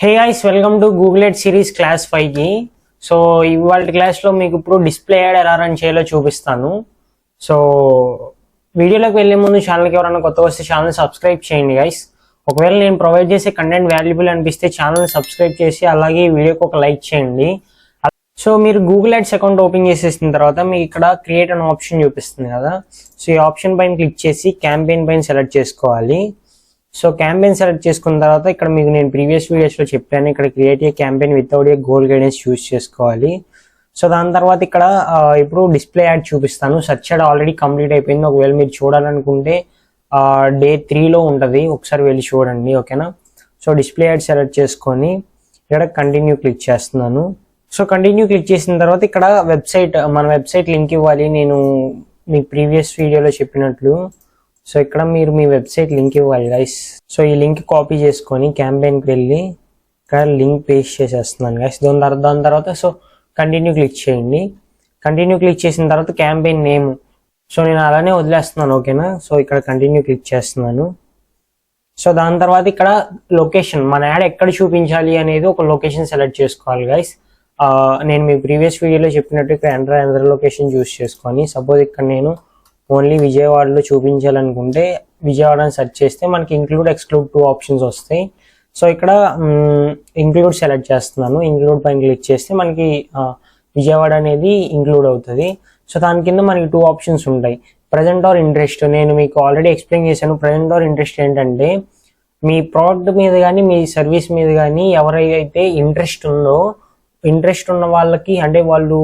Hey guys, welcome to Google ed series class 5 కి. So ఇవాళ క్లాస్లో మీకు ఇప్పుడు డిస్ప్లే యాడ్ ఎలా రన్ చేయాలో చూపిస్తాను. సో వీడియోలోకి వెళ్ళే ముందు ఛానల్కి ఎవరైనా కొత్త వస్తే ఛానల్ సబ్స్క్రైబ్ చేయండి గైస్. ఒకవేళ నేను ప్రొవైడ్ చేసే కంటెంట్ వాల్యుబుల్ అనిపిస్తే ఛానల్ సబ్స్క్రైబ్ చేసి అలాగే వీడియోకి ఒక లైక్ చేయండి. సో మీరు గూగుల్ యాడ్స్ అకౌంట్ ఓపెన్ చేసేసిన తర్వాత మీకు ఇక్కడ క్రియేట్ అనే ఆప్షన్ చూపిస్తుంది కదా. సో ఈ ఆప్షన్ పైన క్లిక్ చేసి క్యాంపెయిన్ పైన సెలెక్ట్ చేసుకోవాలి. సో క్యాంపెయిన్ సెలెక్ట్ చేసుకున్న తర్వాత ఇక్కడ మీకు నేను ప్రీవియస్ వీడియోస్లో చెప్పాను, ఇక్కడ create a campaign without a goal guidance choose చేసుకోవాలి. సో దాని తర్వాత ఇక్కడ ఇప్పుడు డిస్ప్లే యాడ్ చూపిస్తాను. సర్చ్ యాడ్ ఆల్రెడీ కంప్లీట్ అయిపోయింది. ఒకవేళ మీరు చూడాలనుకుంటే డే 3లో ఉంటుంది, ఒకసారి వెళ్ళి చూడండి, ఓకేనా. సో డిస్ప్లే యాడ్ సెలెక్ట్ చేసుకొని ఇక్కడ కంటిన్యూ క్లిక్ చేస్తున్నాను. సో కంటిన్యూ క్లిక్ చేసిన తర్వాత ఇక్కడ మన వెబ్సైట్ లింక్ ఇవ్వాలి, నేను మీకు ప్రీవియస్ వీడియోలో చెప్పినట్లు. సో ఇక్కడ మీరు మీ వెబ్సైట్ లింక్ ఇవ్వాలి గైస్. సో ఈ లింక్ కాపీ చేసుకొని క్యాంపెయిన్కి వెళ్ళి ఇక్కడ లింక్ పేస్ట్ చేసేస్తున్నాను గైస్. దాని తర్వాత సో కంటిన్యూ క్లిక్ చేయండి. కంటిన్యూ క్లిక్ చేసిన తర్వాత క్యాంపెయిన్ నేమ్ సో నేను అలానే వదిలేస్తున్నాను, ఓకేనా. సో ఇక్కడ కంటిన్యూ క్లిక్ చేస్తున్నాను. సో దాని తర్వాత ఇక్కడ లొకేషన్, మన యాడ్ ఎక్కడ చూపించాలి అనేది ఒక లొకేషన్ సెలెక్ట్ చేసుకోవాలి గైస్. నేను మీ ప్రీవియస్ వీడియోలో చెప్పినట్టు ఇక్కడ ఎంటర్ లొకేషన్ చూస్ చేసుకొని, సపోజ్ ఇక్కడ నేను ఓన్లీ విజయవాడలో చూపించాలనుకుంటే విజయవాడని సెర్చ్ చేస్తే మనకి ఇంక్లూడ్ ఎక్స్క్లూడ్ 2 ఆప్షన్స్ వస్తాయి. సో ఇక్కడ ఇంక్లూడ్ సెలెక్ట్ చేస్తున్నాను. ఇంక్లూడ్ పైన క్లిక్ చేస్తే మనకి విజయవాడ అనేది ఇంక్లూడ్ అవుతుంది. సో దాని కింద మనకి 2 ఆప్షన్స్ ఉంటాయి, ప్రజెంట్ ఆర్ ఇంట్రెస్ట్. నేను మీకు ఆల్రెడీ ఎక్స్ప్లెయిన్ చేశాను. ప్రజెంట్ ఆర్ ఇంట్రెస్ట్ ఏంటంటే మీ ప్రోడక్ట్ మీద కానీ మీ సర్వీస్ మీద కానీ ఎవరైతే ఇంట్రెస్ట్ ఉన్న వాళ్ళకి, అంటే వాళ్ళు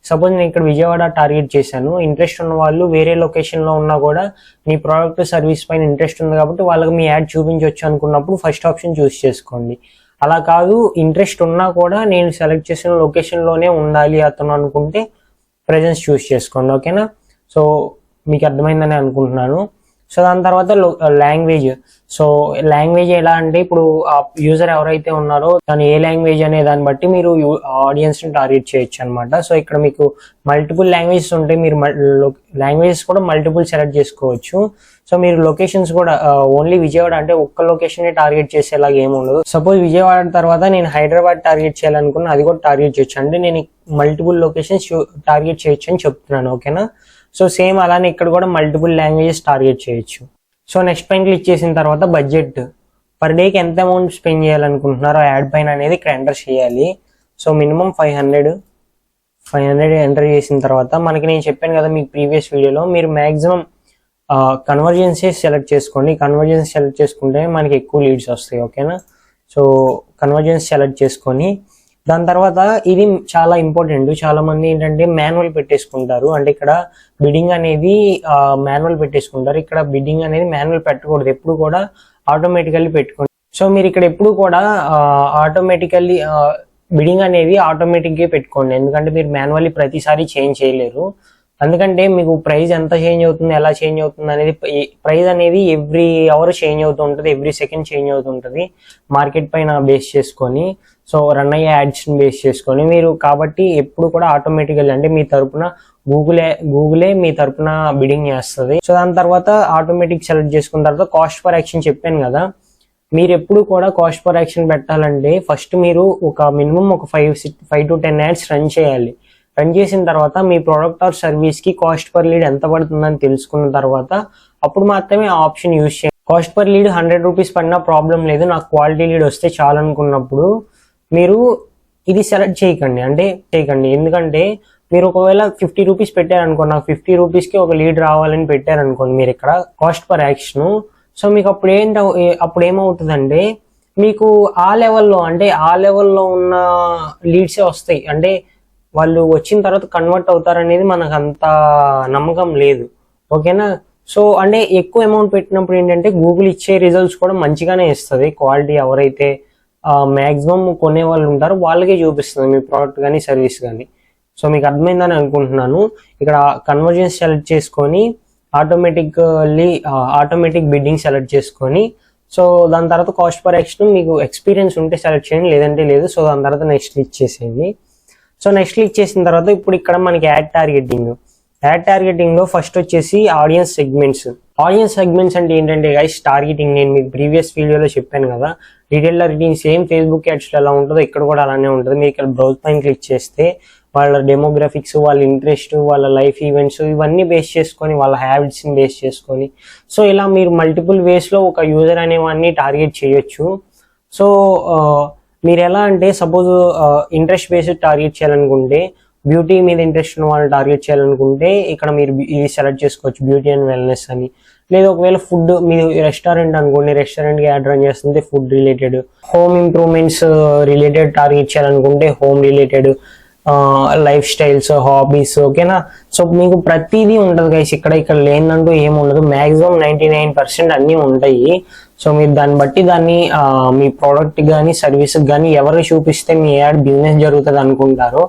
సపోజ్ నేను ఇక్కడ విజయవాడ టార్గెట్ చేశాను, ఇంట్రెస్ట్ ఉన్న వాళ్ళు వేరే లొకేషన్లో ఉన్నా కూడా మీ ప్రోడక్ట్ సర్వీస్ పైన ఇంట్రెస్ట్ ఉంది కాబట్టి వాళ్ళకి మీ యాడ్ చూపించవచ్చు అనుకున్నప్పుడు ఫస్ట్ ఆప్షన్ చూస్ చేసుకోండి. అలా కాదు, ఇంట్రెస్ట్ ఉన్నా కూడా నేను సెలెక్ట్ చేసిన లొకేషన్లోనే ఉండాలి అతను అనుకుంటే ప్రెజెన్స్ చూస్ చేసుకోండి, ఓకేనా. సో మీకు అర్థమైందని అనుకుంటున్నాను. సో దాని తర్వాత లాంగ్వేజ్. సో లాంగ్వేజ్ ఎలా అంటే ఇప్పుడు యూజర్ ఎవరైతే ఉన్నారో తను ఏ లాంగ్వేజ్ అనే దాన్ని బట్టి మీరు ఆడియన్స్ని టార్గెట్ చేయొచ్చు అనమాట. సో ఇక్కడ మీకు మల్టిపుల్ లాంగ్వేజెస్ ఉంటాయి, మీరు లాంగ్వేజెస్ కూడా మల్టిపుల్ సెలెక్ట్ చేసుకోవచ్చు. సో మీరు లొకేషన్స్ కూడా ఓన్లీ విజయవాడ అంటే ఒక్క లొకేషన్ టార్గెట్ చేసేలాగా ఏమి ఉండదు. సపోజ్ విజయవాడ తర్వాత నేను హైదరాబాద్ టార్గెట్ చేయాలనుకున్నా అది కూడా టార్గెట్ చేయొచ్చు, అంటే నేను మల్టిపుల్ లొకేషన్స్ టార్గెట్ చేయొచ్చు అని చెప్తున్నాను, ఓకేనా. సో సేమ్ అలానే ఇక్కడ కూడా మల్టిపుల్ లాంగ్వేజెస్ టార్గెట్ చేయొచ్చు. సో నెక్స్ట్ పైన క్లిక్ చేసిన తర్వాత బడ్జెట్, పర్ డేకి ఎంత అమౌంట్ స్పెండ్ చేయాలనుకుంటున్నారో యాడ్ పైన అనేది ఇక్కడ ఎంటర్ చేయాలి. సో మినిమం 500 ఎంటర్ చేసిన తర్వాత మనకి నేను చెప్పాను కదా మీకు ప్రీవియస్ వీడియోలో, మీరు మ్యాక్సిమం కన్వర్జెన్సీ సెలెక్ట్ చేసుకోండి. కన్వర్జెన్స్ సెలెక్ట్ చేసుకుంటే మనకి ఎక్కువ లీడ్స్ వస్తాయి, ఓకేనా. సో కన్వర్జెన్స్ సెలెక్ట్ చేసుకొని దాని తర్వాత ఇది చాలా ఇంపార్టెంట్, చాలా మంది ఏంటంటే మాన్యువల్ పెట్టేసుకుంటారు, అంటే ఇక్కడ బిడ్డింగ్ అనేది మాన్యువల్ పెట్టేసుకుంటారు. ఇక్కడ బిడ్డింగ్ అనేది మాన్యువల్ పెట్టకూడదు, ఎప్పుడు కూడా ఆటోమేటికల్లీ పెట్టుకోండి. సో మీరు ఇక్కడ ఎప్పుడు కూడా ఆటోమేటికల్లీ బిడ్డింగ్ అనేది ఆటోమేటిక్గా పెట్టుకోండి, ఎందుకంటే మీరు మాన్యువల్లీ ప్రతిసారి చేంజ్ చేయలేరు. ఎందుకంటే మీకు ప్రైస్ ఎంత చేంజ్ అవుతుంది, ఎలా చేంజ్ అవుతుంది అనేది, ప్రైస్ అనేది ఎవ్రీ అవర్ చేంజ్ అవుతూ ఉంటుంది, ఎవ్రీ సెకండ్ చేంజ్ అవుతుంటుంది మార్కెట్ పైన బేస్ చేసుకొని. సో రన్ అయ్యే యాడ్స్ని బేస్ చేసుకొని మీరు, కాబట్టి ఎప్పుడు కూడా ఆటోమేటికల్లీ అంటే మీ తరపున గూగులే మీ తరపున బిడ్డింగ్ చేస్తుంది. సో దాని తర్వాత ఆటోమేటిక్ సెలెక్ట్ చేసుకున్న తర్వాత కాస్ట్ పర్ యాక్షన్ చెప్పాను కదా, మీరు ఎప్పుడు కూడా కాస్ట్ పర్ యాక్షన్ పెట్టాలంటే ఫస్ట్ మీరు ఒక మినిమం ఒక 5 to 10 యాడ్స్ రన్ చేయాలి. రన్ చేసిన తర్వాత మీ ప్రోడక్ట్ ఆర్ సర్వీస్కి కాస్ట్ పర్ లీడ్ ఎంత పడుతుందని తెలుసుకున్న తర్వాత అప్పుడు మాత్రమే ఆ ఆప్షన్ యూజ్ చేయండి. కాస్ట్ పర్ లీడ్ 100 రూపీస్ పడినా ప్రాబ్లం లేదు, నాకు క్వాలిటీ లీడ్ వస్తే చాలనుకున్నప్పుడు మీరు ఇది సెలెక్ట్ చేయకండి, ఎందుకంటే మీరు ఒకవేళ 50 రూపీస్ పెట్టారనుకోండి, నాకు 50 రూపీస్కి ఒక లీడ్ రావాలని పెట్టారనుకోండి మీరు ఇక్కడ కాస్ట్ పర్ యాక్షన్. సో మీకు అప్పుడు ఏమవుతుందంటే మీకు ఆ లెవెల్లో ఉన్న లీడ్సే వస్తాయి, అంటే వాళ్ళు వచ్చిన తర్వాత కన్వర్ట్ అవుతారనేది మనకు అంత నమ్మకం లేదు, ఓకేనా. సో అంటే ఎక్కువ అమౌంట్ పెట్టినప్పుడు ఏంటంటే గూగుల్ ఇచ్చే రిజల్ట్స్ కూడా మంచిగానే ఇస్తుంది, క్వాలిటీ ఎవరైతే మ్యాక్సిమం కొనే వాళ్ళు ఉంటారో వాళ్ళకే చూపిస్తుంది మీ ప్రోడక్ట్ కానీ సర్వీస్ కానీ. సో మీకు అర్థమైందని అనుకుంటున్నాను. ఇక్కడ కన్వర్జెన్స్ సెలెక్ట్ చేసుకొని ఆటోమేటిక్ బిడ్డింగ్ సెలెక్ట్ చేసుకొని, సో దాని తర్వాత కాస్ట్ పర్ యాక్షన్ మీకు ఎక్స్పీరియన్స్ ఉంటే సెలెక్ట్ చేయండి, లేదంటే లేదు. సో దాని తర్వాత నెక్స్ట్ క్లిక్ చేసేయండి. సో నెక్స్ట్ క్లిక్ చేసిన తర్వాత ఇప్పుడు ఇక్కడ మనకి యాడ్ టార్గెటింగ్, యాడ్ టార్గెటింగ్ లో ఫస్ట్ వచ్చేసి ఆడియన్స్ సెగ్మెంట్స్ అంటే ఏంటంటే గైస్, టార్గెటింగ్ నేను మీకు ప్రీవియస్ వీడియోలో చెప్పాను కదా, detail targeting same Facebook ads ఎలా ఉంటుందో ఇక్కడ కూడా అలానే ఉంటుంది. మీరు ఇక్కడ బ్రౌజ్ పైన క్లిక్ చేస్తే వాళ్ళ డెమోగ్రఫిక్స్, వాళ్ళ ఇంట్రెస్ట్, వాళ్ళ లైఫ్ ఈవెంట్స్ ఇవన్నీ బేస్ చేసుకొని, వాళ్ళ హ్యాబిట్స్ని బేస్ చేసుకొని, సో ఇలా మీరు మల్టిపుల్ వేస్లో ఒక యూజర్ అనేవాన్ని టార్గెట్ చేయొచ్చు. సో మీరు ఎలా అంటే సపోజ్ ఇంట్రెస్ట్ బేస్డ్ టార్గెట్ చేయాలనుకుంటే, బ్యూటీ మీద ఇంట్రెస్ట్ ఉన్న వాళ్ళు టార్గెట్ చేయాలనుకుంటే ఇక్కడ మీరు ఇది సెలెక్ట్ చేసుకోవచ్చు, బ్యూటీ అండ్ వెల్నెస్ అని. లేదా ఒకవేళ ఫుడ్, మీరు రెస్టారెంట్ అనుకోండి, రెస్టారెంట్కి యాడ్ రన్ చేస్తుంటే food related, home improvements related target చేయాలనుకుంటే home related, lifestyles, hobbies, ఓకేనా. సో మీకు ప్రతిదీ ఉంటుంది గైస్, ఇక్కడ లేదంటూ ఏముండదు. మ్యాక్సిమం 99% అన్నీ ఉంటాయి. సో మీరు దాన్ని బట్టి మీ ప్రోడక్ట్ కానీ సర్వీస్ కానీ ఎవరు చూపిస్తే మీ యాడ్ బిజినెస్ జరుగుతుంది అనుకుంటారో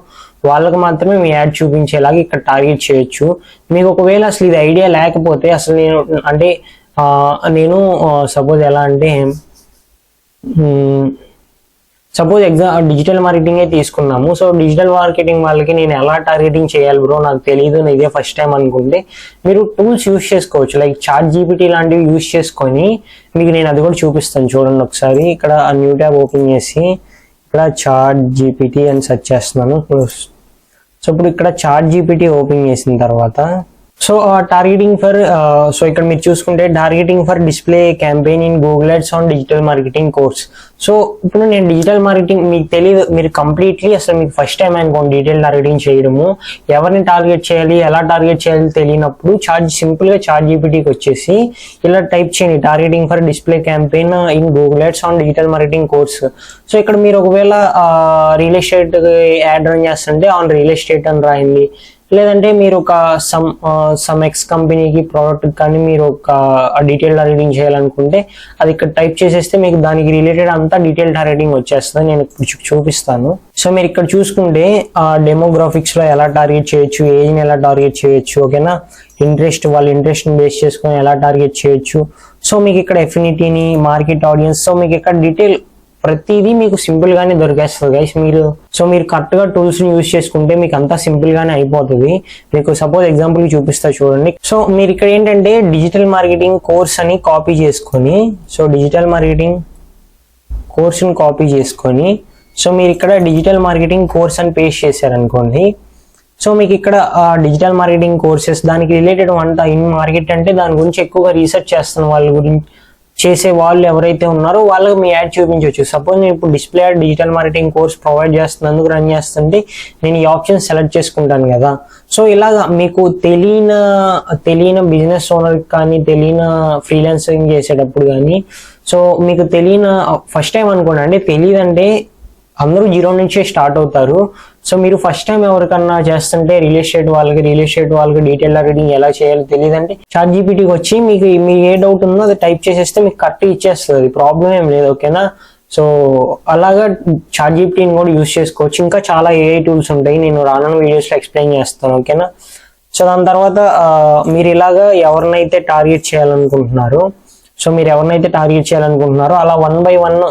వాళ్ళకి మాత్రమే మీ యాడ్ చూపించేలాగా ఇక్కడ టార్గెట్ చేయొచ్చు. మీకు ఒకవేళ అసలు ఇది ఐడియా లేకపోతే, అసలు నేను సపోజ్ ఎలా అంటే సపోజ్ డిజిటల్ మార్కెటింగే తీసుకున్నాము. సో డిజిటల్ మార్కెటింగ్ వాళ్ళకి నేను ఎలా టార్గెటింగ్ చేయాలి బ్రో నాకు తెలియదు, ఇదే ఫస్ట్ టైం అనుకుంటే మీరు టూల్స్ యూస్ చేసుకోవచ్చు. లైక్ ChatGPT లాంటివి యూస్ చేసుకొని మీకు నేను అది కూడా చూపిస్తాను. చూడండి ఒకసారి, ఇక్కడ న్యూ ట్యాబ్ ఓపెన్ చేసి ఇక్కడ ChatGPT అని సెర్చ్ చేస్తున్నాను. సో ఇప్పుడు ఇక్కడ ChatGPT ఓపెన్ చేసిన తర్వాత సో టార్గెటింగ్ ఫర్ సో ఇక్కడ మీరు చూసుకుంటే targeting for display campaign in Google ads on digital marketing course. So ఇప్పుడు నేను డిజిటల్ మార్కెటింగ్ మీకు తెలియదు, మీరు కంప్లీట్లీ అసలు మీకు ఫస్ట్ టైం అనుకోండి డీటెయిల్ టార్గెటింగ్ చేయడము, ఎవరిని టార్గెట్ చేయాలి, ఎలా టార్గెట్ చేయాలి తెలియనప్పుడు సింపుల్గా ChatGPTకి వచ్చేసి ఇలా టైప్ చేయండి, targeting for display campaign in Google ads on digital marketing course. So ఇక్కడ మీరు ఒకవేళ రియల్ ఎస్టేట్ యాడ్ రన్ చేస్తుంటే ఆన్ రియల్ ఎస్టేట్ అని రాయండి. లేదంటే మీరు ఒక సమ్ ఎక్స్ కంపెనీకి ప్రోడక్ట్ కానీ మీరు ఒక డీటెయిల్ టార్గెటింగ్ చేయాలనుకుంటే అది ఇక్కడ టైప్ చేసేస్తే మీకు దానికి రిలేటెడ్ అంతా డీటెయిల్ టార్గెటింగ్ వచ్చేస్తుంది. నేను ఇప్పుడు చూపిస్తాను. సో మీరు ఇక్కడ చూసుకుంటే డెమోగ్రాఫిక్స్ లో ఎలా టార్గెట్ చేయొచ్చు, ఏజ్ని ఎలా టార్గెట్ చేయొచ్చు, ఓకేనా, వాళ్ళ ఇంట్రెస్ట్ని బేస్ చేసుకొని ఎలా టార్గెట్ చేయొచ్చు. సో మీకు ఇక్కడ ఎఫినిటీని, మార్కెట్ ఆడియన్స్, సో మీకు ఇక్కడ డీటెయిల్ ప్రతిదీ మీకు సింపుల్ గానే దొరికేస్తుంది గైస్. మీరు కరెక్ట్ గా టూల్స్ ని యూజ్ చేసుకుంటే మీకు అంతా సింపుల్ గానే అయిపోతుంది. మీకు సపోజ్ ఎగ్జాంపుల్ చూపిస్తా చూడండి. సో మీరు ఇక్కడ ఏంటంటే డిజిటల్ మార్కెటింగ్ కోర్స్ అని కాపీ చేసుకొని, సో డిజిటల్ మార్కెటింగ్ కోర్స్ ని కాపీ చేసుకొని, సో మీరు ఇక్కడ డిజిటల్ మార్కెటింగ్ కోర్స్ అని పేస్ట్ చేశారనుకోండి. సో మీకు ఇక్కడ డిజిటల్ మార్కెటింగ్ కోర్సెస్ దానికి రిలేటెడ్ అంతా ఇన్ మార్కెట్ అంటే దాని గురించి ఎక్కువగా రీసెర్చ్ చేస్తున్న వాళ్ళ గురించి చేసే వాళ్ళు ఎవరైతే ఉన్నారో వాళ్ళకి మీ యాడ్ చూపించవచ్చు. సపోజ్ నేను ఇప్పుడు display add digital marketing course provide చేస్తున్నందుకు రన్ చేస్తుంటే నేను ఈ ఆప్షన్ సెలెక్ట్ చేసుకుంటాను కదా. సో ఇలాగా మీకు తెలియని బిజినెస్ ఓనర్ కానీ, తెలియని ఫ్రీలాన్సింగ్ చేసేటప్పుడు కానీ, సో మీకు ఫస్ట్ టైం అనుకోండి, అంటే తెలియదంటే అందరూ 0 నుంచే స్టార్ట్ అవుతారు. సో మీరు ఫస్ట్ టైం ఎవరికన్నా చేస్తుంటే రియల్ ఎస్టేట్ వాళ్ళకి డీటెయిల్ టార్గెటింగ్ ఎలా చేయాలో తెలియదంటే ChatGPTకి వచ్చి మీకు ఏ డౌట్ ఉందో అది టైప్ చేసేస్తే మీకు కరెక్ట్ ఇచ్చేస్తుంది, ప్రాబ్లం ఏం లేదు, ఓకేనా. సో అలాగా ChatGPTని కూడా యూజ్ చేసుకోవచ్చు. ఇంకా చాలా AI టూల్స్ ఉంటాయి, నేను రానున్న వీడియోస్లో ఎక్స్ప్లెయిన్ చేస్తాను, ఓకేనా. సో దాని తర్వాత మీరు ఇలాగా ఎవరినైతే టార్గెట్ చేయాలనుకుంటున్నారో అలా 1 by 1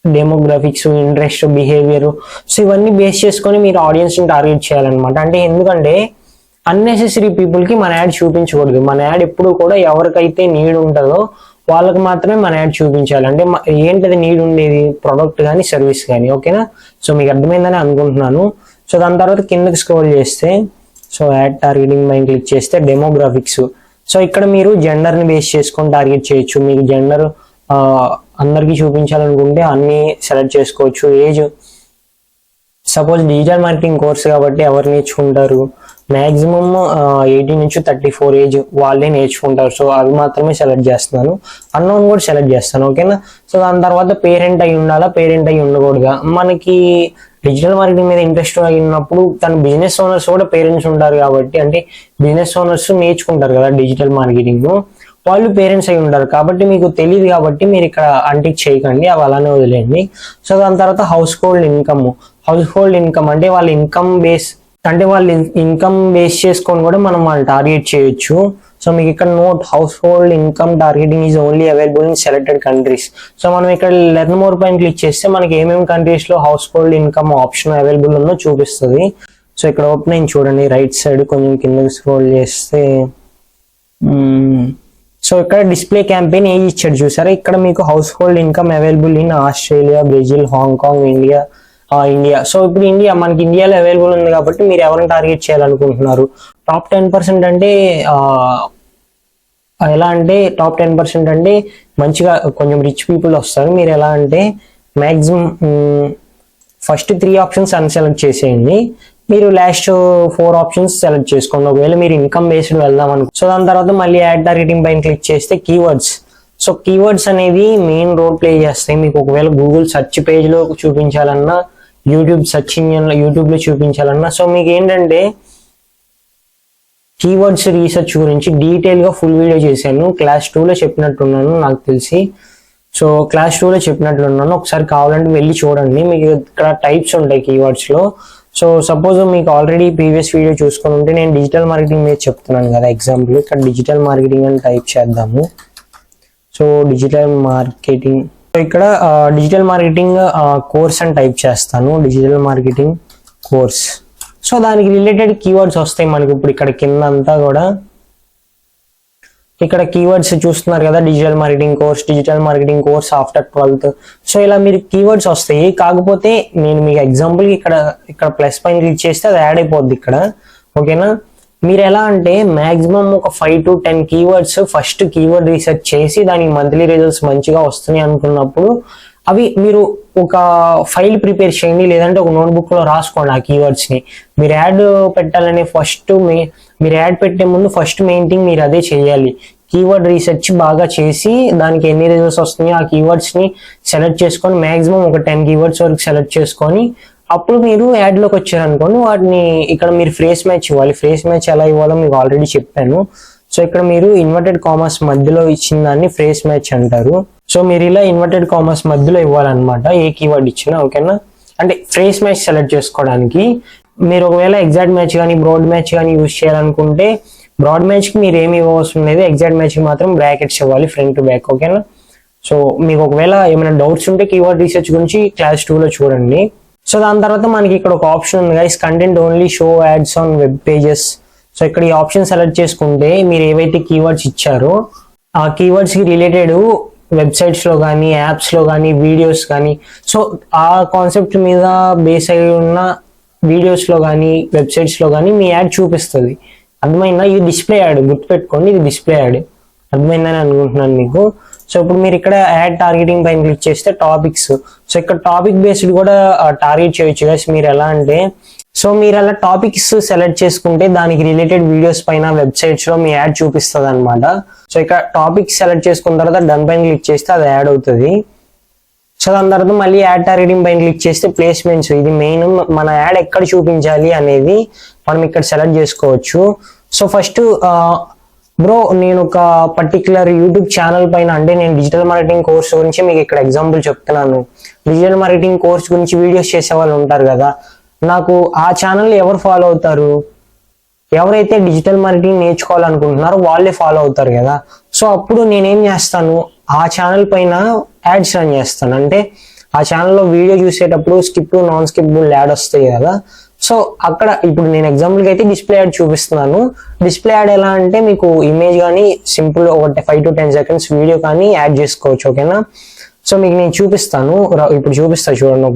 demographics, interest, behaviour, so ఇవన్నీ బేస్ చేసుకొని మీరు ఆడియన్స్ ని టార్గెట్ చేయాలన్నమాట. అంటే ఎందుకంటే అన్నెసెసరీ పీపుల్ కి మన యాడ్ చూపించకూడదు. మన యాడ్ ఎప్పుడు కూడా ఎవరికైతే నీడ్ ఉంటుందో వాళ్ళకి మాత్రమే మన యాడ్ చూపించాలి. అంటే ఏంటది నీడ్ ఉండేది, ప్రొడక్ట్ కానీ సర్వీస్ కానీ, ఓకేనా. సో మీకు అర్థమైందని అనుకుంటున్నాను. సో దాని తర్వాత కిందకి స్క్రోల్ చేస్తే సో యాడ్ టార్గెటింగ్ పైన క్లిక్ చేస్తే డెమోగ్రాఫిక్స్. సో ఇక్కడ మీరు జెండర్ ని బేస్ చేసుకొని టార్గెట్ చేయొచ్చు. మీకు జెండర్ అందరికీ చూపించాలనుకుంటే అన్ని సెలెక్ట్ చేసుకోవచ్చు. Age suppose digital marketing course కాబట్టి ఎవరు నేర్చుకుంటారు, మాక్సిమం 18 నుంచి 34 ఏజ్ వాళ్ళే నేర్చుకుంటారు. సో అవి మాత్రమే సెలెక్ట్ చేస్తున్నాను. అన్నోన్ కూడా సెలెక్ట్ చేస్తాను, ఓకేనా. సో దాని తర్వాత పేరెంట్ అయి ఉండాలా, పేరెంట్ అయి ఉండకూడదా. మనకి డిజిటల్ మార్కెటింగ్ మీద ఇంట్రెస్ట్ అయినప్పుడు తన బిజినెస్ ఓనర్స్ కూడా పేరెంట్స్ ఉంటారు కాబట్టి, అంటే బిజినెస్ ఓనర్స్ నేర్చుకుంటారు కదా డిజిటల్ మార్కెటింగ్, వాళ్ళు పేరెంట్స్ అయి ఉంటారు కాబట్టి మీకు తెలియదు కాబట్టి మీరు ఇక్కడ అంటిక్ చేయకండి, అవి అలానే వదిలేయండి. సో దాని తర్వాత హౌస్ హోల్డ్ ఇన్కమ్ అంటే వాళ్ళ ఇన్కమ్ బేస్ చేసుకొని కూడా మనం వాళ్ళు టార్గెట్ చేయొచ్చు. సో మీకు ఇక్కడ note house hold income targeting is only available in selected countries. So మనం ఇక్కడ లెర్న్ మోర్ పైన క్లిక్ చేస్తే మనకి ఏమేమి కంట్రీస్ లో house hold income option available ఉందో చూపిస్తుంది. సో ఇక్కడ ఓపెన్ అయింది చూడండి, రైట్ సైడ్ కొంచెం కిందకి స్క్రోల్ చేస్తే సో ఇక్కడ డిస్ప్లే క్యాంపెయిన్ ఏజ్ ఇచ్చాడు చూసారా. ఇక్కడ మీకు house hold income available in Australia, Brazil, Hong Kong, India. So ఇప్పుడు మనకి ఇండియాలో అవైలబుల్ ఉంది కాబట్టి మీరు ఎవరిని టార్గెట్ చేయాలనుకుంటున్నారు. టాప్ 10% అంటే ఎలా అంటే టాప్ 10% అంటే మంచిగా కొంచెం రిచ్ పీపుల్ వస్తారు. మీరు ఎలా అంటే మ్యాక్సిమం ఫస్ట్ 3 ఆప్షన్స్ అన్సెలెక్ట్ చేసేయండి, మీరు లాస్ట్ 4 ఆప్షన్స్ సెలెక్ట్ చేసుకోండి. ఒకవేళ మీరు ఇన్కమ్ బేస్డ్ వెళ్దాం అనుకో. సో దాని తర్వాత మళ్ళీ యాడ్ టార్గెటింగ్ పైన క్లిక్ చేస్తే కీవర్డ్స్. సో కీవర్డ్స్ అనేది మెయిన్ రోల్ ప్లే చేస్తాయి. మీకు ఒకవేళ గూగుల్ సెర్చ్ పేజ్ లో చూపించాలన్నా, యూట్యూబ్ సెర్చ్ ఇంజిన్ లో యూట్యూబ్ లో చూపించాలన్నా, సో మీకు ఏంటంటే కీవర్డ్స్ రీసెర్చ్ గురించి డీటెయిల్ గా ఫుల్ వీడియో చేశాను. క్లాస్ 2లో చెప్పినట్టున్నాను నాకు తెలిసి. సో క్లాస్ 2లో చెప్పినట్లున్నాను, ఒకసారి కావాలంటే వెళ్ళి చూడండి. మీకు ఇక్కడ టైప్స్ ఉంటాయి కీవర్డ్స్ లో. సో సపోజ్ మీకు ఆల్రెడీ ప్రీవియస్ వీడియో చూసుకొని ఉంటే నేను డిజిటల్ మార్కెటింగ్ మీద చెప్తున్నాను కదా ఎగ్జాంపుల్. ఇక్కడ డిజిటల్ మార్కెటింగ్ అని టైప్ చేద్దాము. సో డిజిటల్ మార్కెటింగ్, ఇక్కడ డిజిటల్ మార్కెటింగ్ కోర్స్ అని టైప్ చేస్తాను, డిజిటల్ మార్కెటింగ్ కోర్స్. సో దానికి రిలేటెడ్ కీవర్డ్స్ వస్తాయి మనకి. ఇప్పుడు ఇక్కడ కింద అంతా కూడా ఇక్కడ కీవర్డ్స్ చూస్తున్నారు కదా, digital marketing course after 12th. So ఇలా మీరు కీవర్డ్స్ వస్తాయి. కాకపోతే నేను మీకు ఎగ్జాంపుల్ ఇక్కడ ప్లస్ పైన క్లిక్ చేస్తే అది యాడ్ అయిపోద్ది ఇక్కడ. ఓకేనా, మీరు ఎలా అంటే మాక్సిమం ఒక 5 to 10 keywords first keyword research చేసి దానికి మంత్లీ రిజల్ట్స్ మంచిగా వస్తున్నాయి అనుకున్నప్పుడు అవి మీరు ఒక ఫైల్ ప్రిపేర్ చేయండి, లేదంటే ఒక నోట్బుక్ లో రాసుకోండి ఆ కీవర్డ్స్ ని. మీరు యాడ్ పెట్టాలని మీరు యాడ్ పెట్టే ముందు ఫస్ట్ మెయిన్ థింగ్ మీరు అదే చేయాలి. కీవర్డ్ రీసెర్చ్ బాగా చేసి దానికి ఎన్ని రిజల్ట్స్ వస్తున్నాయో ఆ కీవర్డ్స్ ని సెలెక్ట్ చేసుకొని మాక్సిమం ఒక 10 కీవర్డ్స్ వరకు సెలెక్ట్ చేసుకొని అప్పుడు మీరు యాడ్ లోకి వచ్చారనుకోండి, వాటిని ఇక్కడ మీరు ఫ్రేస్ మ్యాచ్ ఇవ్వాలి. ఫ్రేస్ మ్యాచ్ ఎలా ఇవ్వాలో మీకు ఆల్రెడీ చెప్పాను. సో ఇక్కడ మీరు ఇన్వర్టెడ్ కామర్స్ మధ్యలో ఇచ్చిన దాన్ని ఫ్రేస్ మ్యాచ్ అంటారు. సో మీరు ఇలా ఇన్వర్టెడ్ కామర్స్ మధ్యలో ఇవ్వాలన్నమాట ఏ కీవర్డ్ ఇచ్చినా. ఓకేనా, అంటే ఫ్రేస్ మ్యాచ్ సెలెక్ట్ చేసుకోవడానికి మీరు ఒకవేళ ఎగ్జాక్ట్ మ్యాచ్ కానీ బ్రాడ్ మ్యాచ్ కానీ యూజ్ చేయాలనుకుంటే బ్రాడ్ మ్యాచ్ కి మీరు ఏమి ఇవ్వవలసిన లేదు, ఎగ్జాక్ట్ మ్యాచ్ కి మాత్రం బ్రాకెట్స్ ఇవ్వాలి ఫ్రంట్ టు బ్యాక్. ఓకేనా, సో మీకు ఒకవేళ ఏమైనా డౌట్స్ ఉంటే కీవర్డ్ రీసెర్చ్ గురించి క్లాస్ 2లో చూడండి. సో దాని తర్వాత మనకి ఇక్కడ ఒక ఆప్షన్ ఉంది guys, content only show ads on web pages. So ఇక్కడ ఈ ఆప్షన్ సెలెక్ట్ చేసుకుంటే మీరు ఏవైతే కీవర్డ్స్ ఇచ్చారో ఆ కీవర్డ్స్ కి రిలేటెడ్ వెబ్సైట్స్ లో కానీ యాప్స్ లో కానీ వీడియోస్ కానీ, సో ఆ కాన్సెప్ట్ మీద బేస్ అయి ఉన్న వీడియోస్ లో కానీ వెబ్సైట్స్ లో కానీ మీ యాడ్ చూపిస్తుంది. అర్థమైందా? ఇది డిస్ప్లే యాడ్, గుర్తుపెట్టుకోండి, ఇది డిస్ప్లే యాడ్. అర్థమైందని అనుకుంటున్నాను మీకు. సో ఇప్పుడు మీరు ఇక్కడ యాడ్ టార్గెటింగ్ పైన క్లిక్ చేస్తే టాపిక్స్. సో ఇక్కడ టాపిక్ బేస్డ్ కూడా టార్గెట్ చేయొచ్చు గైస్. మీరు ఎలా అంటే సో మీరు అలా టాపిక్స్ సెలెక్ట్ చేసుకుంటే దానికి రిలేటెడ్ వీడియోస్ పైన వెబ్సైట్స్ లో మీ యాడ్ చూపిస్తుంది అనమాట. సో ఇక్కడ టాపిక్స్ సెలెక్ట్ చేసుకున్న తర్వాత డన్ పైన క్లిక్ చేస్తే అది యాడ్ అవుతుంది. సో దాని తర్వాత మళ్ళీ యాడ్ టార్గెటింగ్ పైన క్లిక్ చేస్తే ప్లేస్మెంట్స్. ఇది మెయిన్, మన యాడ్ ఎక్కడ చూపించాలి అనేది మనం ఇక్కడ సెలెక్ట్ చేసుకోవచ్చు. సో ఫస్ట్ బ్రో నేను ఒక పర్టికులర్ యూట్యూబ్ ఛానల్ పైన, అంటే నేను డిజిటల్ మార్కెటింగ్ కోర్స్ గురించి మీకు ఇక్కడ ఎగ్జాంపుల్ చెప్తున్నాను. డిజిటల్ మార్కెటింగ్ కోర్స్ గురించి వీడియోస్ చేసే వాళ్ళు ఉంటారు కదా, నాకు ఆ ఛానల్ ఎవరు ఫాలో అవుతారు? ఎవరైతే డిజిటల్ మార్కెటింగ్ నేర్చుకోవాలనుకుంటున్నారో వాళ్ళే ఫాలో అవుతారు కదా. సో అప్పుడు నేనేం చేస్తాను, ఆ ఛానల్ పైన యాడ్స్ రన్ చేస్తాను. అంటే ఆ ఛానల్లో వీడియో చూసేటప్పుడు స్కిప్ నాన్ స్కిప్బుల్ యాడ్ వస్తాయి కదా. సో అక్కడ ఇప్పుడు నేను ఎగ్జాంపుల్కి అయితే డిస్ప్లే యాడ్ చూపిస్తున్నాను. డిస్ప్లే యాడ్ ఎలా అంటే మీకు ఇమేజ్ కానీ సింపుల్ ఒక 5 to 10 seconds వీడియో కానీ యాడ్ చేసుకోవచ్చు. ఓకేనా, సో మీకు నేను చూపిస్తాను, ఇప్పుడు చూపిస్తాను చూడండి.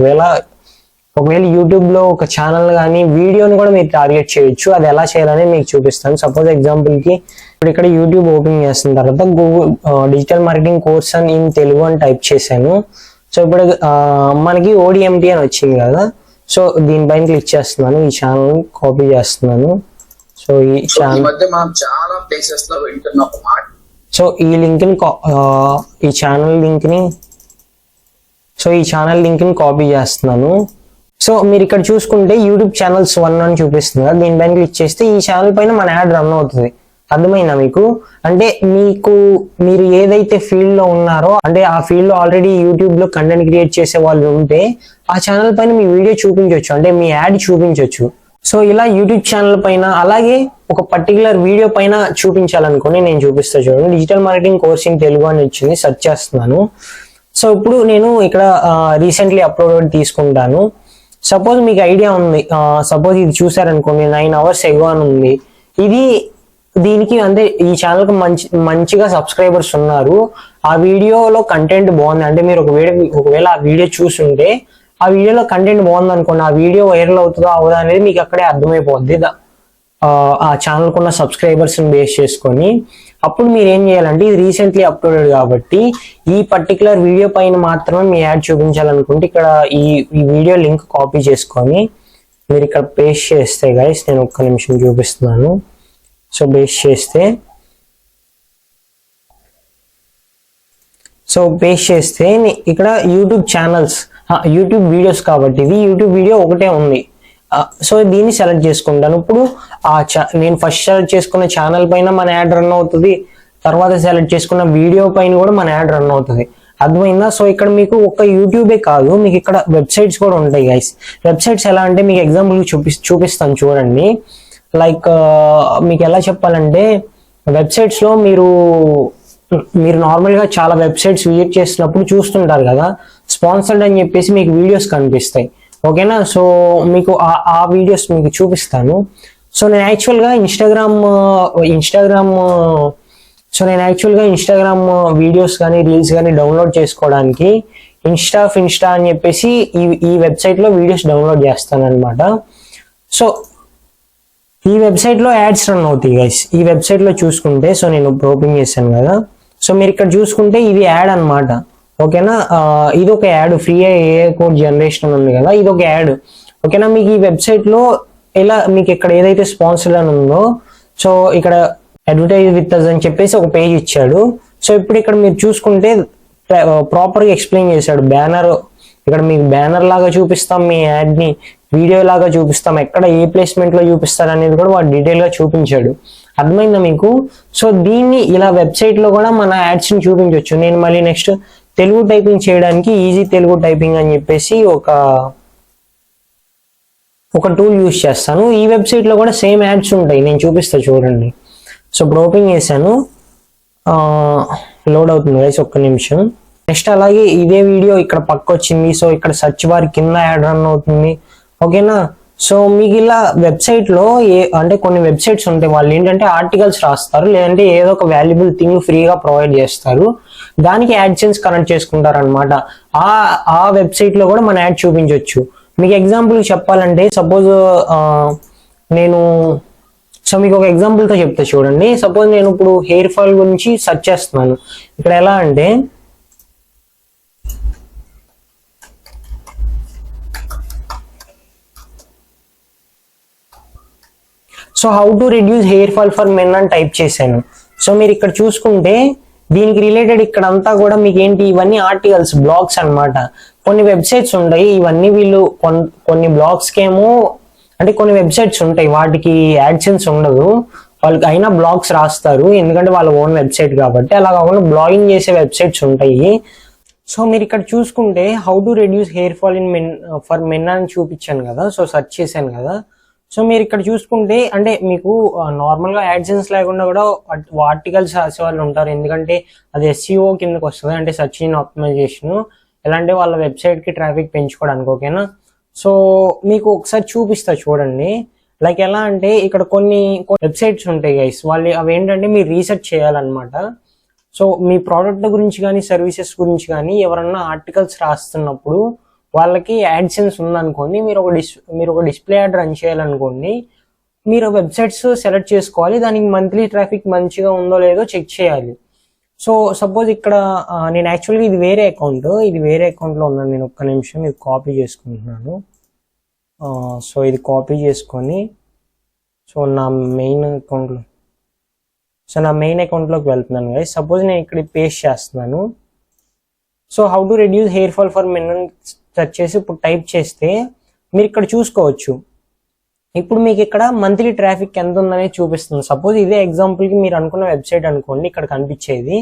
ఒకవేళ యూట్యూబ్ లో ఒక ఛానల్ కానీ వీడియోని కూడా మీరు టార్గెట్ చేయొచ్చు. అది ఎలా చేయాలని మీకు చూపిస్తాను. సపోజ్ ఎగ్జాంపుల్ కి ఇప్పుడు ఇక్కడ యూట్యూబ్ ఓపెన్ చేసిన తర్వాత గూగుల్ డిజిటల్ మార్కెటింగ్ కోర్స్ అని ఇన్ తెలుగు అని టైప్ చేశాను. సో ఇప్పుడు మనకి ODMT అని వచ్చింది కదా. సో దీనిపైన క్లిక్ చేస్తున్నాను, ఈ ఛానల్ కాపీ చేస్తున్నాను. సో ఈ ఛానల్ సో ఈ లింక్ ని ఈ ఛానల్ లింక్ ని కాపీ చేస్తున్నాను. సో మీరు ఇక్కడ చూసుకుంటే యూట్యూబ్ ఛానల్స్ 1 అని చూపిస్తుంది కదా, దీనిపైన క్లిక్ చేస్తే ఈ ఛానల్ పైన మన యాడ్ రన్ అవుతుంది. అర్థమైందా మీకు? అంటే మీరు ఏదైతే ఫీల్డ్ లో ఉన్నారో, అంటే ఆ ఫీల్డ్ లో ఆల్రెడీ యూట్యూబ్ లో కంటెంట్ క్రియేట్ చేసే వాళ్ళు ఉంటే ఆ ఛానల్ పైన మీ వీడియో చూపించవచ్చు, అంటే మీ యాడ్ చూపించవచ్చు. సో ఇలా యూట్యూబ్ ఛానల్ పైన, అలాగే ఒక పర్టికులర్ వీడియో పైన చూపించాలనుకుని నేను చూపిస్తా చూడండి. Digital marketing course in Telugu అని వచ్చింది, సెర్చ్ చేస్తున్నాను. సో ఇప్పుడు నేను ఇక్కడ రీసెంట్లీ అప్లోడ్ తీసుకుంటాను. సపోజ్ మీకు ఐడియా ఉంది, సపోజ్ ఇది చూసారనుకోండి 9 hours ఎగో అని ఉంది. దీనికి అంటే ఈ ఛానల్కి మంచిగా సబ్స్క్రైబర్స్ ఉన్నారు, ఆ వీడియోలో కంటెంట్ బాగుంది అంటే మీరు ఒకవేళ ఆ వీడియో చూస్తుంటే ఆ వీడియోలో కంటెంట్ బాగుంది అనుకోండి, ఆ వీడియో వైరల్ అవుతుందా అవుదా అనేది మీకు అక్కడే అర్థమైపోద్ది ఆ ఛానల్కి ఉన్న సబ్స్క్రైబర్స్ని బేస్ చేసుకొని. అప్పుడు మీరు ఏం చేయాలంటే ఇది రీసెంట్లీ అప్లోడెడ్ కాబట్టి ఈ పర్టికులర్ వీడియో పైన మాత్రమే మీ యాడ్ చూపించాలనుకుంటే ఇక్కడ ఈ వీడియో లింక్ కాపీ చేసుకొని మీరు ఇక్కడ పేస్ట్ చేస్తే గైస్, నేను ఒక్క నిమిషం చూపిస్తున్నాను. సో పేస్ట్ చేస్తే ఇక్కడ యూట్యూబ్ ఛానల్స్, యూట్యూబ్ వీడియోస్ కాబట్టి ఇది యూట్యూబ్ వీడియో ఒకటే ఉంది. సో దీన్ని సెలెక్ట్ చేసుకుంటాను. ఇప్పుడు నేను ఫస్ట్ సెలెక్ట్ చేసుకున్న ఛానల్ పైన మన యాడ్ రన్ అవుతుంది, తర్వాత సెలెక్ట్ చేసుకున్న వీడియో పైన కూడా మన యాడ్ రన్ అవుతుంది. అర్థమైందా? సో ఇక్కడ మీకు ఒక యూట్యూబే కాదు, మీకు ఇక్కడ వెబ్సైట్స్ కూడా ఉంటాయి గైస్. వెబ్సైట్స్ ఎలా అంటే మీకు ఎగ్జాంపుల్ చూపిస్తాను చూడండి. లైక్ మీకు ఎలా చెప్పాలంటే వెబ్సైట్స్ లో మీరు నార్మల్గా చాలా వెబ్సైట్స్ విజిట్ చేసినప్పుడు చూస్తుంటారు కదా, స్పాన్సర్డ్ అని చెప్పేసి మీకు వీడియోస్ కనిపిస్తాయి. ఓకేనా? సో మీకు ఆ వీడియోస్ మీకు చూపిస్తాను. సో నేను యాక్చువల్గా ఇన్స్టాగ్రామ్ వీడియోస్ కానీ రీల్స్ కానీ డౌన్లోడ్ చేసుకోవడానికి ఇన్స్టా అని చెప్పేసి ఈ వెబ్సైట్లో వీడియోస్ డౌన్లోడ్ చేస్తాను అనమాట. సో ఈ వెబ్సైట్లో యాడ్స్ రన్ అవుతాయి గైస్. ఈ వెబ్సైట్లో చూసుకుంటే, సో నేను ఓపెన్ చేశాను కదా, సో మీరు ఇక్కడ చూసుకుంటే ఇది యాడ్ అనమాట. ఓకేనా? ఇది ఒక యాడ్, ఫ్రీ ఏ కోడ్ జనరేషన్ ఉంది కదా, ఇది ఒక యాడ్. ఓకేనా? మీకు ఈ వెబ్సైట్లో ఇలా మీకు ఇక్కడ ఏదైతే స్పాన్సర్డ్ అని ఉందో, సో ఇక్కడ అడ్వర్టైజ్ విత్ అస్ అని చెప్పేసి ఒక పేజ్ ఇచ్చాడు. సో ఇప్పుడు ఇక్కడ మీరు చూసుకుంటే ప్రాపర్గా ఎక్స్ప్లెయిన్ చేశాడు. బ్యానర్, ఇక్కడ మీకు బ్యానర్ లాగా చూపిస్తాం, మీ యాడ్ని వీడియో లాగా చూపిస్తాం, ఎక్కడ ఏ ప్లేస్మెంట్లో చూపిస్తారు అనేది కూడా వాడు డీటెయిల్గా చూపించాడు. అర్థమైందా మీకు? సో దీన్ని ఇలా వెబ్సైట్లో కూడా మన యాడ్స్ని చూపించవచ్చు. నేను మళ్ళీ నెక్స్ట్ తెలుగు టైపింగ్ చేయడానికి ఈజీ తెలుగు టైపింగ్ అని చెప్పేసి ఒక టూల్ యూజ్ చేస్తాను. ఈ వెబ్సైట్లో కూడా సేమ్ యాడ్స్ ఉంటాయి, నేను చూపిస్తా చూడండి. సో ఇప్పుడు ఓపెన్ చేశాను, లోడ్ అవుతుంది గైస్, ఒక్క నిమిషం. నెక్స్ట్ అలాగే ఇదే వీడియో ఇక్కడ పక్క వచ్చింది. సో ఇక్కడ సర్చ్ బార్ కింద యాడ్ రన్ అవుతుంది. ఓకేనా? సో మీకు ఇలా వెబ్సైట్లో అంటే కొన్ని వెబ్సైట్స్ ఉంటాయి, వాళ్ళు ఏంటంటే ఆర్టికల్స్ రాస్తారు, లేదంటే ఏదో ఒక వాల్యుబుల్ థింగ్ ఫ్రీగా ప్రొవైడ్ చేస్తారు, దానికి యాడ్సెన్స్ కనెక్ట్ చేసుకుంటారు అనమాట. ఆ వెబ్సైట్లో కూడా మన యాడ్ చూపించవచ్చు. మీకు ఎగ్జాంపుల్ చెప్పాలంటే సపోజ్ మీకు ఒక ఎగ్జాంపుల్తో చెప్తా చూడండి. సపోజ్ నేను ఇప్పుడు హెయిర్ ఫాల్ గురించి సెర్చ్ చేస్తున్నాను. ఇక్కడ ఎలా అంటే so how to reduce hair fall for men అని టైప్ చేశాను. సో మీరు ఇక్కడ చూసుకుంటే దీనికి రిలేటెడ్ ఇక్కడంతా కూడా మీకు ఏంటి, ఇవన్నీ ఆర్టికల్స్, బ్లాగ్స్ అన్నమాట. కొన్ని వెబ్సైట్స్ ఉంటాయి, ఇవన్నీ వీళ్ళు కొన్ని బ్లాగ్స్కి ఏమో అంటే కొన్ని వెబ్సైట్స్ ఉంటాయి వాటికి యాడ్సెన్స్ ఉండదు, వాళ్ళకి అయినా బ్లాగ్స్ రాస్తారు ఎందుకంటే వాళ్ళ ఓన్ వెబ్సైట్ కాబట్టి. అలా కాకుండా బ్లాగింగ్ చేసే వెబ్సైట్స్ ఉంటాయి. సో మీరు ఇక్కడ చూసుకుంటే how to reduce hair fall in men for men అని చూపించాను కదా, సో సెర్చ్ చేశాను కదా. సో మీరు ఇక్కడ చూసుకుంటే అంటే మీకు నార్మల్గా యాడ్సెన్స్ లేకుండా కూడా ఆర్టికల్స్ రాసే వాళ్ళు ఉంటారు, ఎందుకంటే అది SEO కిందకి వస్తుంది, అంటే సెర్చ్ ఇంజిన్ ఆప్టిమైజేషన్. ఎలా అంటే వాళ్ళ వెబ్సైట్కి ట్రాఫిక్ పెంచుకోవడానికి. ఓకేనా? సో మీకు ఒకసారి చూపిస్తా చూడండి. లైక్ ఎలా అంటే ఇక్కడ కొన్ని వెబ్సైట్స్ ఉంటాయి గైస్, వాళ్ళు అవి ఏంటంటే మీరు రీసెర్చ్ చేయాలన్నమాట. సో మీ ప్రోడక్ట్ గురించి కానీ సర్వీసెస్ గురించి కానీ ఎవరన్నా ఆర్టికల్స్ రాస్తున్నప్పుడు వాళ్ళకి యాడ్సెన్స్ ఉందనుకోండి, మీరు ఒక డిస్ప్లే యాడ్ రన్ చేయాలనుకోండి, మీరు వెబ్సైట్స్ సెలెక్ట్ చేసుకోవాలి, దానికి మంత్లీ ట్రాఫిక్ మంచిగా ఉందో లేదో చెక్ చేయాలి. సో సపోజ్ ఇక్కడ నేను యాక్చువల్గా ఇది వేరే అకౌంట్లో ఉన్నాను. నేను ఒక్క నిమిషం ఇది కాపీ చేసుకుంటున్నాను. సో ఇది కాపీ చేసుకొని సో నా మెయిన్ అకౌంట్లోకి వెళ్తున్నాను గైస్. సపోజ్ నేను ఇక్కడ పేస్ట్ చేస్తున్నాను. So how to reduce hair fall for men అని సెర్చ్ చేసి ఇప్పుడు టైప్ చేస్తే మీరు ఇక్కడ చూసుకోవచ్చు. ఇప్పుడు మీకు ఇక్కడ మంత్లీ ట్రాఫిక్ ఎంత ఉందనేది చూపిస్తుంది. సపోజ్ ఇదే ఎగ్జాంపుల్కి మీరు అనుకున్న వెబ్సైట్ అనుకోండి, ఇక్కడ కనిపించేది,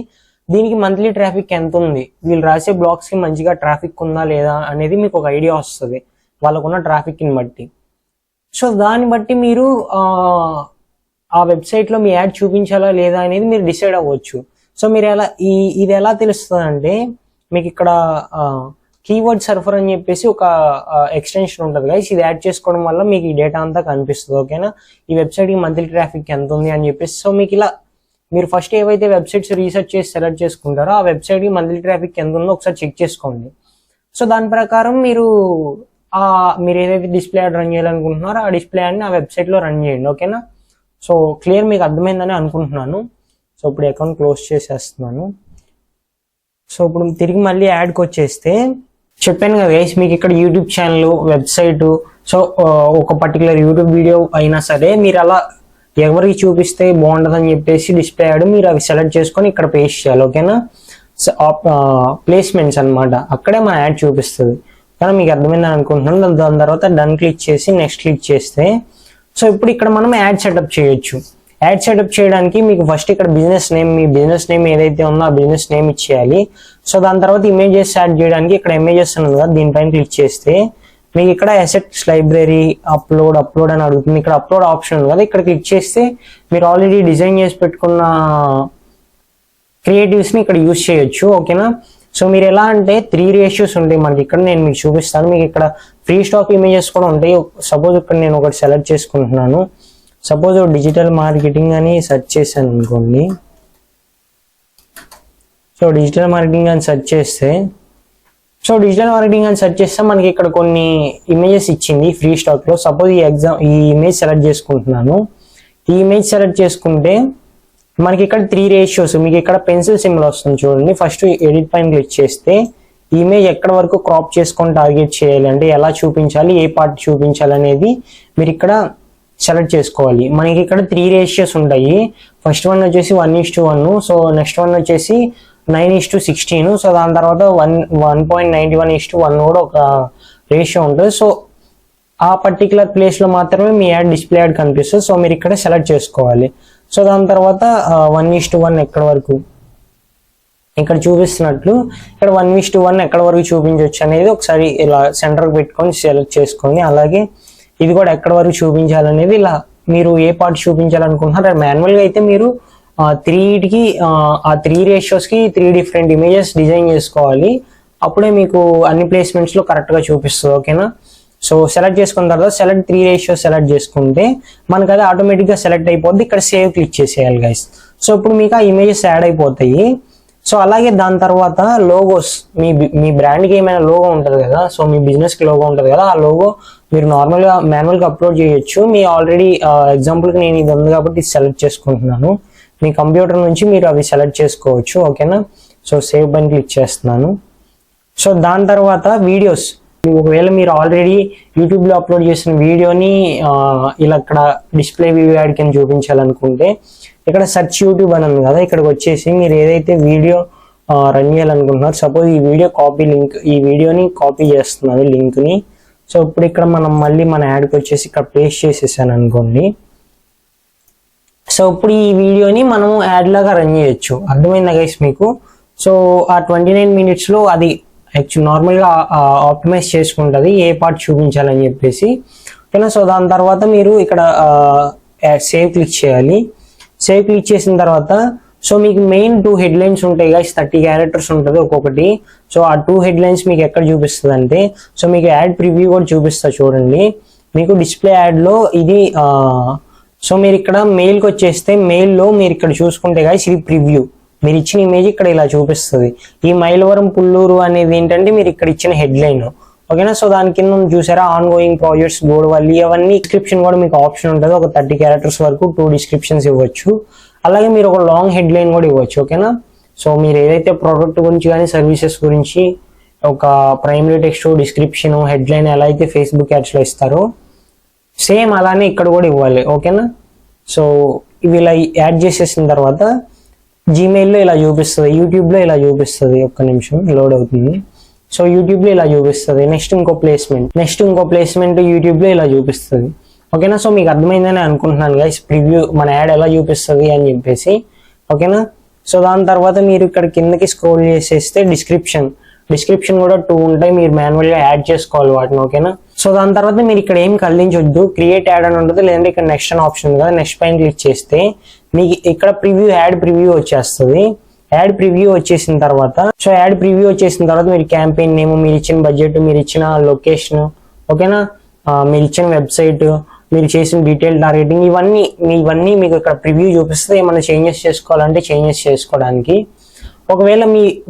దీనికి మంత్లీ ట్రాఫిక్ ఎంత ఉంది, వీళ్ళు రాసే బ్లాగ్స్కి మంచిగా ట్రాఫిక్ ఉందా లేదా అనేది మీకు ఒక ఐడియా వస్తుంది వాళ్ళకున్న ట్రాఫిక్ని బట్టి. సో దాన్ని బట్టి మీరు ఆ వెబ్సైట్లో మీ యాడ్ చూపించాలా లేదా అనేది మీరు డిసైడ్ అవ్వచ్చు. సో మీరు ఇది ఎలా తెలుస్తుంది అంటే మీకు ఇక్కడ కీవర్డ్ సర్ఫర్ అని చెప్పేసి ఒక ఎక్స్టెన్షన్ ఉంటుంది గైస్. ఇది యాడ్ చేసుకోవడం వల్ల మీకు ఈ డేటా అంతా కనిపిస్తుంది. ఓకేనా, ఈ వెబ్సైట్కి మంత్లీ ట్రాఫిక్ ఎంత ఉంది అని చెప్పేసి. సో మీకు ఇలా మీరు ఫస్ట్ ఏవైతే వెబ్సైట్స్ రీసెర్చ్ చేసి సెలెక్ట్ చేసుకుంటారో ఆ వెబ్సైట్కి మంత్లీ ట్రాఫిక్ ఎంత ఉందో ఒకసారి చెక్ చేసుకోండి. సో దాని ప్రకారం మీరు ఏదైతే డిస్ప్లే యాడ్ రన్ చేయాలనుకుంటున్నారో ఆ డిస్ప్లే యాడ్ని ఆ వెబ్సైట్లో రన్ చేయండి. ఓకేనా, సో క్లియర్ మీకు అర్థమైందని అనుకుంటున్నాను. సో ఇప్పుడు అకౌంట్ క్లోజ్ చేసేస్తున్నాను. సో ఇప్పుడు తిరిగి మళ్ళీ యాడ్కి వచ్చేస్తే చెప్పాను కదా గైస్, మీకు ఇక్కడ యూట్యూబ్ ఛానల్, వెబ్సైట్, సో ఒక పర్టికులర్ యూట్యూబ్ వీడియో అయినా సరే మీరు అలా ఎవరికి చూపిస్తే బాగుంటుందని చెప్పేసి డిస్ప్లే యాడ్ మీరు అవి సెలెక్ట్ చేసుకొని ఇక్కడ పేస్ట్ చేయాలి. ఓకేనా, ప్లేస్మెంట్స్ అనమాట, అక్కడే మన యాడ్ చూపిస్తుంది. కానీ మీకు అర్థమైందని అనుకుంటున్నాను. దాని తర్వాత డన్ క్లిక్ చేసి నెక్స్ట్ క్లిక్ చేస్తే సో ఇప్పుడు ఇక్కడ మనం యాడ్ సెటప్ చేయొచ్చు. యాడ్ సెటప్ చేయడానికి మీకు ఫస్ట్ ఇక్కడ బిజినెస్ నేమ్, మీ బిజినెస్ నేమ్ ఏదైతే ఉందో ఆ బిజినెస్ నేమ్ ఇచ్చేయాలి. సో దాని తర్వాత ఇమేజెస్ యాడ్ చేయడానికి ఇక్కడ ఇమేజెస్ ఉంది కదా, దీనిపైన క్లిక్ చేస్తే మీకు ఇక్కడ అసెట్స్ లైబ్రరీ అప్లోడ్ అని అడుగుతుంది. ఇక్కడ అప్లోడ్ ఆప్షన్ ఉంది కదా, ఇక్కడ క్లిక్ చేస్తే మీరు ఆల్రెడీ డిజైన్ చేసి పెట్టుకున్న క్రియేటివ్స్ని ఇక్కడ యూజ్ చేయొచ్చు. ఓకేనా, సో మీరు ఎలా అంటే 3 రేషియోస్ ఉంటాయి మనకి. ఇక్కడ నేను మీకు చూపిస్తాను. మీకు ఇక్కడ ఫ్రీ స్టాక్ ఇమేజెస్ కూడా ఉంటాయి. సపోజ్ ఇక్కడ నేను ఒకటి సెలెక్ట్ చేసుకుంటున్నాను. సపోజ్ డిజిటల్ మార్కెటింగ్ అని సెర్చ్ చేశాను అనుకోండి. సో డిజిటల్ మార్కెటింగ్ అని సెర్చ్ చేస్తే మనకి ఇక్కడ కొన్ని ఇమేజెస్ ఇచ్చింది ఫ్రీ స్టాక్లో. సపోజ్ ఈ ఇమేజ్ సెలెక్ట్ చేసుకుంటున్నాను. ఈ ఇమేజ్ సెలెక్ట్ చేసుకుంటే మనకి ఇక్కడ 3 రేషియోస్, మీకు ఇక్కడ పెన్సిల్ సింబల్ వస్తుంది చూడండి. ఫస్ట్ ఎడిట్ పైన క్లిక్ చేస్తే ఈ ఇమేజ్ ఎక్కడ వరకు క్రాప్ చేసుకొని టార్గెట్ చేయాలి అంటే ఎలా చూపించాలి, ఏ పార్ట్ చూపించాలి అనేది మీరు ఇక్కడ సెలెక్ట్ చేసుకోవాలి. మనకి ఇక్కడ 3 రేషియోస్ ఉంటాయి. ఫస్ట్ వన్ వచ్చేసి 1:1, సో నెక్స్ట్ వన్ వచ్చేసి 9:16, సో దాని తర్వాత 1.91:1 కూడా ఒక రేషియో ఉంటుంది. సో ఆ పర్టికులర్ ప్లేస్లో మాత్రమే మీ యాడ్ డిస్ప్లే యాడ్ కనిపిస్తుంది. సో మీరు ఇక్కడ సెలెక్ట్ చేసుకోవాలి. సో దాని తర్వాత 1:1 ఎక్కడ వరకు ఇక్కడ చూపిస్తున్నట్లు ఇక్కడ 1:1 ఎక్కడ వరకు చూపించవచ్చు అనేది ఒకసారి ఇలా సెంటర్కి పెట్టుకొని సెలెక్ట్ చేసుకొని, అలాగే ఇది కూడా ఎక్కడ వరకు చూపించాలనేది ఇలా మీరు ఏ పార్ట్ చూపించాలనుకుంటున్నారు. మాన్యువల్గా అయితే మీరు 3 రేషియోస్కి 3 డిఫరెంట్ ఇమేజెస్ డిజైన్ చేసుకోవాలి. అప్పుడే మీకు అన్ని ప్లేస్మెంట్స్లో కరెక్ట్గా చూపిస్తుంది. ఓకేనా, సో సెలెక్ట్ చేసుకున్న తర్వాత సెలెక్ట్ 3 రేషియోస్ సెలెక్ట్ చేసుకుంటే మనకు అది ఆటోమేటిక్గా సెలెక్ట్ అయిపోద్ది. ఇక్కడ సేవ్ క్లిక్ చేసేయాలి గైస్. సో ఇప్పుడు మీకు ఆ ఇమేజెస్ యాడ్ అయిపోతాయి. సో అలాగే దాని తర్వాత లోగోస్, మీ బ్రాండ్కి ఏమైనా లోగో ఉంటుంది కదా, సో మీ బిజినెస్కి లోగో ఉంటుంది కదా, ఆ లోగో మీరు మాన్యువల్గా అప్లోడ్ చేయొచ్చు. మీ ఆల్రెడీ ఎగ్జాంపుల్కి నేను ఇది ఉంది కాబట్టి సెలెక్ట్ చేసుకుంటున్నాను. మీ కంప్యూటర్ నుంచి మీరు అవి సెలెక్ట్ చేసుకోవచ్చు. ఓకేనా, సో సేవ్ పైన క్లిక్ చేస్తున్నాను. సో దాని తర్వాత వీడియోస్, ఒకవేళ మీరు ఆల్రెడీ యూట్యూబ్లో అప్లోడ్ చేసిన వీడియోని ఇలా ఇక్కడ డిస్ప్లే వీడియో యాడ్ కింద చూపించాలనుకుంటే ఇక్కడ సెర్చ్ యూట్యూబ్ అని ఉంది కదా, ఇక్కడికి వచ్చేసి మీరు ఏదైతే వీడియో రన్ చేయాలనుకుంటున్నారు, సపోజ్ ఈ వీడియో ఈ వీడియోని కాపీ చేస్తున్నారు లింక్ని. సో ఇప్పుడు ఇక్కడ మనం మళ్ళీ మన యాడ్కి వచ్చేసి ఇక్కడ పేస్ట్ చేసేసాను అనుకోండి. సో ఇప్పుడు ఈ వీడియోని మనం యాడ్ లాగా రన్ చేయొచ్చు. అర్థమైందా గైస్ మీకు? సో ఆ 29 minutesలో అది యాక్చువల్ నార్మల్గా ఆప్టిమైజ్ చేసుకుంటుంది ఏ పార్ట్ చూపించాలని చెప్పేసి. ఓకేనా, సో దాని తర్వాత మీరు ఇక్కడ సేవ్ క్లిక్ చేయాలి. సేవ్ క్లిక్ చేసిన తర్వాత సో మీకు మెయిన్ 2 headlines ఉంటాయి గైస్, 30 characters ఉంటుంది ఒక్కొక్కటి. సో ఆ 2 headlines మీకు ఎక్కడ చూపిస్తుంది అంటే, సో మీకు యాడ్ ప్రివ్యూ కూడా చూపిస్తా చూడండి. మీకు డిస్ప్లే యాడ్లో ఇది సో మీరు ఇక్కడ మెయిల్కి వచ్చేస్తే మెయిల్లో మీరు ఇక్కడ చూసుకుంటే గైస్ ఇది ప్రివ్యూ, మీరు ఇచ్చిన ఇమేజ్ ఇక్కడ ఇలా చూపిస్తుంది. ఈ మైలవరం పుల్లూరు అనేది ఏంటంటే మీరు ఇక్కడ ఇచ్చిన హెడ్లైన్. ఓకేనా, సో దాని కింద చూసారా ఆన్ గోయింగ్ ప్రాజెక్ట్స్ గోడవల్లి అవన్నీ. డిస్క్రిప్షన్ కూడా మీకు ఆప్షన్ ఉంటుంది, ఒక 30 characters వరకు 2 descriptions ఇవ్వచ్చు. అలాగే మీరు ఒక లాంగ్ హెడ్లైన్ కూడా ఇవ్వచ్చు. ఓకేనా, సో మీరు ఏదైతే ప్రోడక్ట్ గురించి కానీ సర్వీసెస్ గురించి ఒక ప్రైమరీ టెక్స్ట్, డిస్క్రిప్షన్, హెడ్లైన్ ఎలా అయితే ఫేస్బుక్ యాడ్స్లో ఇస్తారో సేమ్ అలానే ఇక్కడ కూడా ఇవ్వాలి. ఓకేనా, సో ఇవి ఇలా యాడ్ చేసేసిన తర్వాత జీమెయిల్లో ఇలా చూపిస్తుంది, యూట్యూబ్లో ఇలా చూపిస్తుంది. ఒక్క నిమిషం లోడ్ అవుతుంది. సో యూట్యూబ్లో ఇలా చూపిస్తుంది. నెక్స్ట్ ఇంకో ప్లేస్మెంట్ యూట్యూబ్లో ఇలా చూపిస్తుంది. ఓకేనా, సో మీకు అర్థమైందని అనుకుంటున్నాను గైస్ ప్రివ్యూ మన యాడ్ ఎలా చూపిస్తుంది అని చెప్పేసి. ఓకేనా, సో దాని తర్వాత మీరు ఇక్కడ కిందకి స్క్రోల్ చేసేస్తే డిస్క్రిప్షన్ కూడా 2 ఉంటాయి, మీరు మాన్యువల్గా యాడ్ చేసుకోవాలి వాటిని. ఓకేనా, సో దాని తర్వాత మీరు ఇక్కడ ఏం కదిలించొద్దు, క్రియేట్ యాడ్ అని ఉంటుంది, లేదంటే ఇక్కడ నెక్స్ట్ అని ఆప్షన్ ఉంది కదా, నెక్స్ట్ పైన క్లిక్ చేస్తే మీకు ఇక్కడ యాడ్ ప్రివ్యూ వచ్చేస్తుంది. యాడ్ ప్రివ్యూ వచ్చేసిన తర్వాత మీరు క్యాంపెయిన్ నేమ్, మీరు ఇచ్చిన బడ్జెట్, మీరు ఇచ్చిన లొకేషన్, ఓకేనా, మీరు ఇచ్చిన వెబ్సైట్, మీరు చేసిన డీటెయిల్ టార్గెటింగ్, ఇవన్నీ మీకు ఇక్కడ ప్రివ్యూ చూపిస్తుంది. ఏమైనా చేంజెస్ చేసుకోవాలంటే చేంజెస్ చేసుకోవడానికి. ఒకవేళ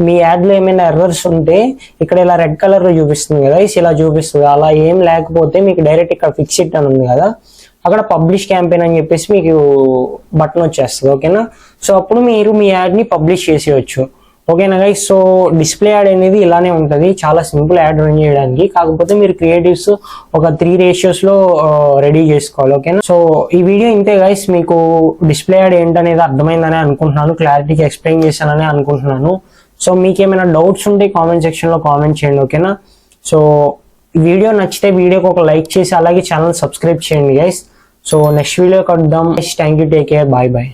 మీ యాడ్లో ఏమైనా ఎర్రర్స్ ఉంటే ఇక్కడ ఇలా రెడ్ కలర్ లో చూపిస్తుంది కదా, ఇలా చూపిస్తుంది. అలా ఏం లేకపోతే మీకు డైరెక్ట్ ఇక్కడ ఫిక్స్ ఇట్ అని ఉంది కదా, అక్కడ పబ్లిష్ క్యాంపెయిన్ అని చెప్పేసి మీకు బటన్ వచ్చేస్తుంది. ఓకేనా, సో అప్పుడు మీరు మీ యాడ్ ని పబ్లిష్ చేసేయచ్చు. ఓకేనా గైస్, సో డిస్ప్లే యాడ్ అనేది ఇలానే ఉంటుంది, చాలా సింపుల్ యాడ్ రన్ చేయడానికి. కాకపోతే మీరు క్రియేటివ్స్ ఒక 3 ratios లో రెడీ చేసుకోవాలి. ఓకేనా, సో ఈ వీడియో ఇంతే గైస్. మీకు డిస్ప్లే యాడ్ ఏంటనేది అర్థమైందని అనుకుంటున్నాను, క్లారిటీగా ఎక్స్ప్లెయిన్ చేశానని అనుకుంటున్నాను. సో మీకు ఏమైనా డౌట్స్ ఉంటే కామెంట్ సెక్షన్ లో కామెంట్ చేయండి. ఓకేనా, సో వీడియో నచ్చితే వీడియోకి ఒక లైక్ చేసి అలాగే ఛానల్ సబ్స్క్రైబ్ చేయండి గైస్. సో నెక్స్ట్ వీడియో కలుద్దాం. Thank you, take care, bye bye.